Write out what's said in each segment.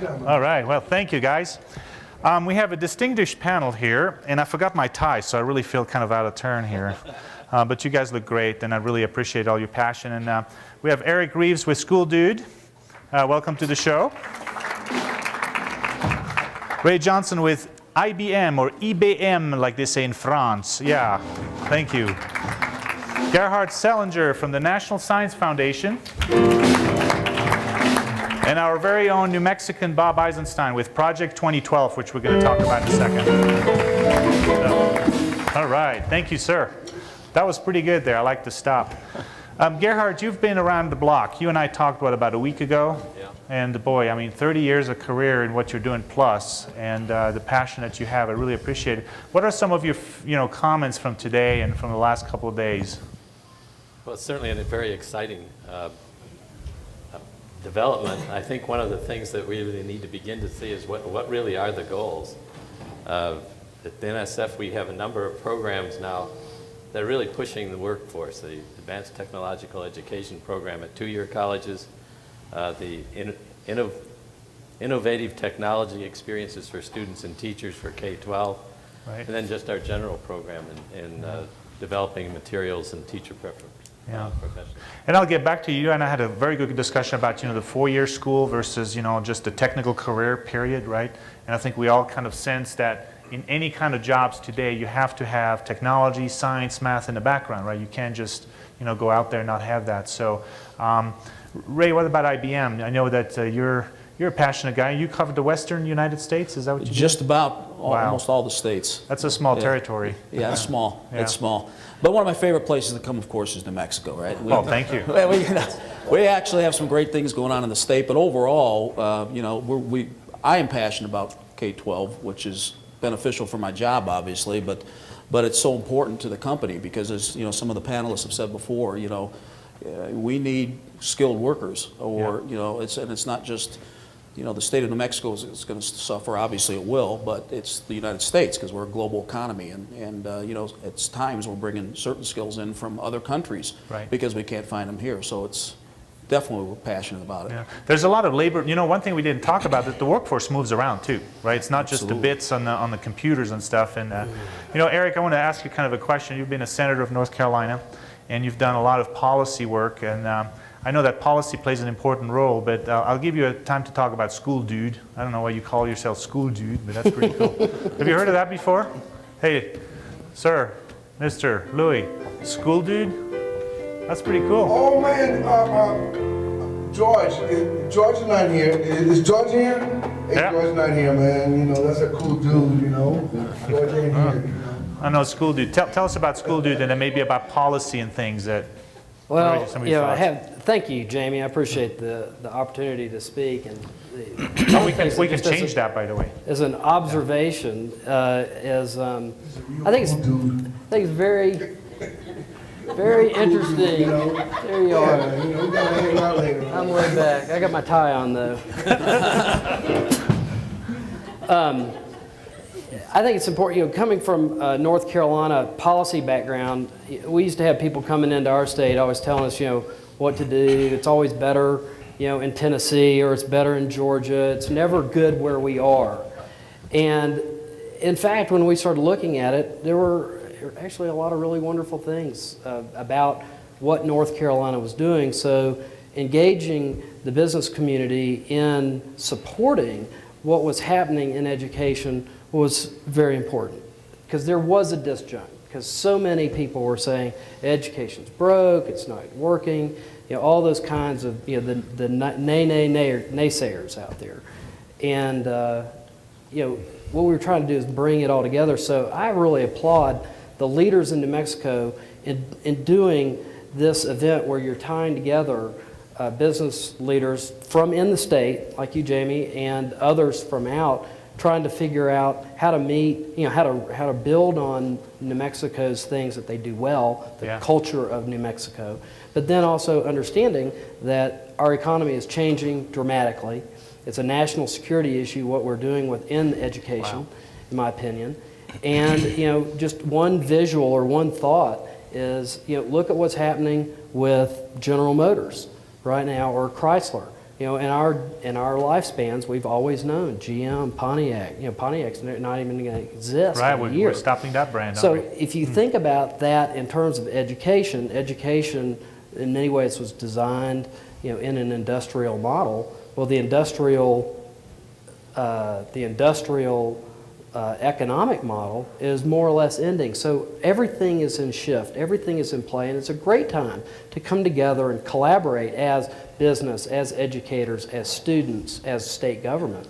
All right, well, thank you, guys. We have a distinguished panel here, and I forgot my tie, so I really feel kind of out of turn here. But you guys look great, and I really appreciate all your passion. And we have Eric Reeves with School Dude. Welcome to the show. Ray Johnson with IBM, or IBM, like they say in France. Yeah, thank you. Gerhard Selinger from the National Science Foundation. And our very own New Mexican Bob Eisenstein with Project 2012, which we're going to talk about in a second. So, all right, thank you, sir. That was pretty good there. I like to stop. Gerhard, you've been around the block. You and I talked, what, about a week ago? Yeah. And boy, I mean, 30 years of career in what you're doing plus, and the passion that you have, I really appreciate it. What are some of your comments from today and from the last couple of days? Well, it's certainly a very exciting development. I think one of the things that we really need to begin to see is what really are the goals. At the NSF, we have a number of programs now that are really pushing the workforce. The Advanced Technological Education Program at two-year colleges, the Innovative Technology Experiences for Students and Teachers for K-12, right. And then just our general program in developing materials and teacher preference. Yeah. And I'll get back to you, and I had a very good discussion about the four-year school versus just the technical career period, right? And I think we all kind of sense that in any kind of jobs today, you have to have technology, science, math in the background, right? You can't just go out there and not have that. So, Ray, what about IBM? I know that you're a passionate guy. You covered the Western United States. Is that what you Just do? about almost all the states. That's a small territory. Yeah, it's small. Yeah. It's small. But one of my favorite places to come, of course, is New Mexico, right? Thank you. We actually have some great things going on in the state, but overall, I am passionate about K-12, which is beneficial for my job, obviously, but it's so important to the company because, as some of the panelists have said before, we need skilled workers, or it's not just. The state of New Mexico is going to suffer. Obviously, it will, but it's the United States because we're a global economy, and at times we're bringing certain skills in from other countries, right, because we can't find them here. So it's definitely, we're passionate about it. Yeah. There's a lot of labor. One thing we didn't talk about is the workforce moves around too, right? It's not just the bits on the computers and stuff. And Eric, I want to ask you kind of a question. You've been a senator of North Carolina, and you've done a lot of policy work, and I know that policy plays an important role, but I'll give you a time to talk about School Dude. I don't know why you call yourself School Dude, but that's pretty cool. Have you heard of that before? Hey, sir, Mr. Louis, School Dude? That's pretty cool. Oh man, George is not here. Is George here? Hey, yeah. George's not here, man. That's a cool dude, George ain't here. I know School Dude. Tell us about School Dude, and then maybe about policy and things that. Well, thank you, Jamie. I appreciate the opportunity to speak. And we can change that, by the way. As an observation, I think it's very, very interesting. There you are. I'm way back. I got my tie on though. I think it's important, coming from North Carolina policy background, we used to have people coming into our state always telling us, what to do. It's always better, in Tennessee, or it's better in Georgia. It's never good where we are. And in fact, when we started looking at it, there were actually a lot of really wonderful things about what North Carolina was doing. So engaging the business community in supporting what was happening in education was very important, because there was a disjunct, because so many people were saying education's broke, it's not working, all those kinds of the naysayers out there. And what we were trying to do is bring it all together. So I really applaud the leaders in New Mexico in doing this event where you're tying together business leaders from in the state, like you, Jamie, and others from out, trying to figure out how to meet, how to build on New Mexico's things that they do well, the culture of New Mexico, but then also understanding that our economy is changing dramatically. It's a national security issue, what we're doing within education, in my opinion. And just one visual or one thought is, look at what's happening with General Motors right now, or Chrysler. You know, in our lifespans, we've always known GM, Pontiac. You know, Pontiac's not even going to exist Right, in a year. we're stopping that brand, So aren't we? if you think about that in terms of education, education in many ways was designed, you know, in an industrial model. Well, the industrial economic model is more or less ending. So everything is in shift, everything is in play, and it's a great time to come together and collaborate as business, as educators, as students, as state government,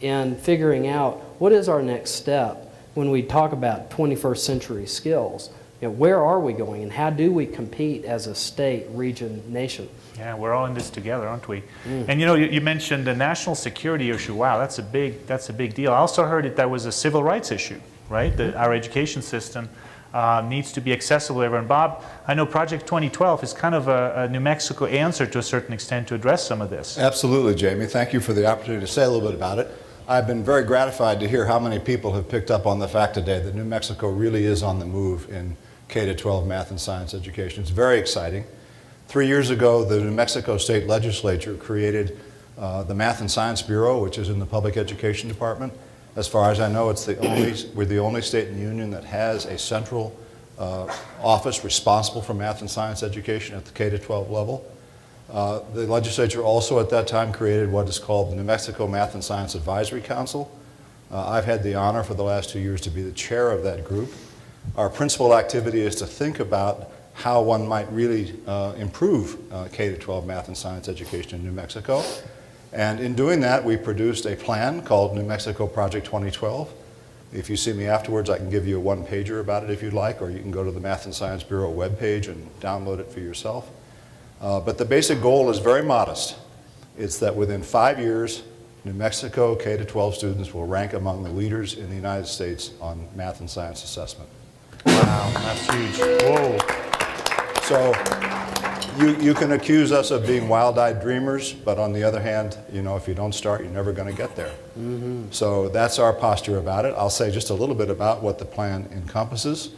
in figuring out what is our next step when we talk about 21st century skills. You know, where are we going, and how do we compete as a state, region, nation? Yeah, we're all in this together, aren't we? And you know, you mentioned the national security issue. Wow, that's a big deal. I also heard that was a civil rights issue, right? That our education system needs to be accessible to everyone. Bob, I know Project 2012 is kind of a New Mexico answer to a certain extent to address some of this. Absolutely, Jamie. Thank you for the opportunity to say a little bit about it. I've been very gratified to hear how many people have picked up on the fact today that New Mexico really is on the move in K-12 math and science education. It's very exciting. 3 years ago, the New Mexico State Legislature created the Math and Science Bureau, which is in the Public Education Department. As far as I know, we're the only state in the union that has a central office responsible for math and science education at the K-12 level. The legislature also at that time created what is called the New Mexico Math and Science Advisory Council. I've had the honor for the last 2 years to be the chair of that group. Our principal activity is to think about how one might really improve K-12 math and science education in New Mexico. And in doing that, we produced a plan called New Mexico Project 2012. If you see me afterwards, I can give you a one-pager about it if you'd like, or you can go to the Math and Science Bureau webpage and download it for yourself. But the basic goal is very modest. It's that within 5 years, New Mexico K-12 students will rank among the leaders in the United States on math and science assessment. Wow, that's huge. Whoa. So you can accuse us of being wild-eyed dreamers, but on the other hand, you know, if you don't start, you're never going to get there. So that's our posture about it. I'll say just a little bit about what the plan encompasses.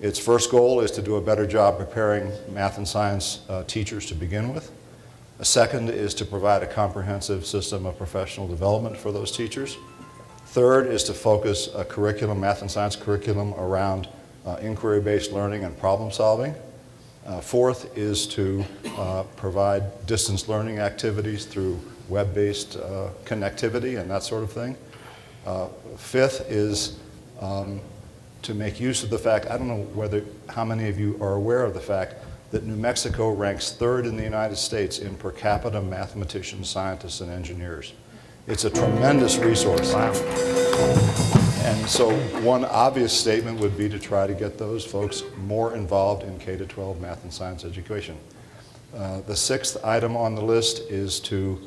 Its first goal is to do a better job preparing math and science teachers to begin with. A second is to provide a comprehensive system of professional development for those teachers. Third is to focus a curriculum, math and science curriculum, around inquiry-based learning and problem solving. Fourth is to provide distance learning activities through web-based connectivity and that sort of thing. Fifth is to make use of the fact, I don't know how many of you are aware of the fact that New Mexico ranks third in the United States in per capita mathematicians, scientists, and engineers. It's a tremendous resource. Wow. And so one obvious statement would be to try to get those folks more involved in K-12 math and science education. The sixth item on the list is to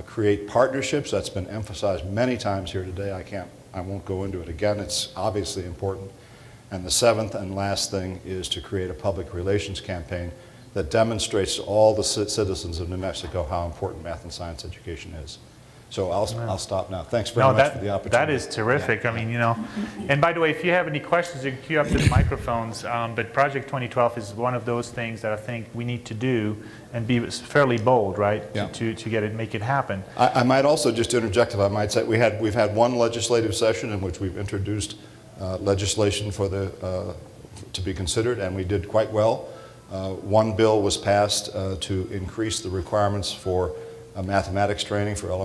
create partnerships. That's been emphasized many times here today. I won't go into it again. It's obviously important. And the seventh and last thing is to create a public relations campaign that demonstrates to all the citizens of New Mexico how important math and science education is. So I'll stop now. Thanks very much for the opportunity. That is terrific. Yeah. I mean, you know, and by the way, if you have any questions, you can queue up to the microphones. But Project 2012 is one of those things that I think we need to do and be fairly bold, right? Yeah. To get it, make it happen. I might also just interject, if I might say, we've had one legislative session in which we've introduced legislation for to be considered, and we did quite well. One bill was passed to increase the requirements for mathematics training for elementary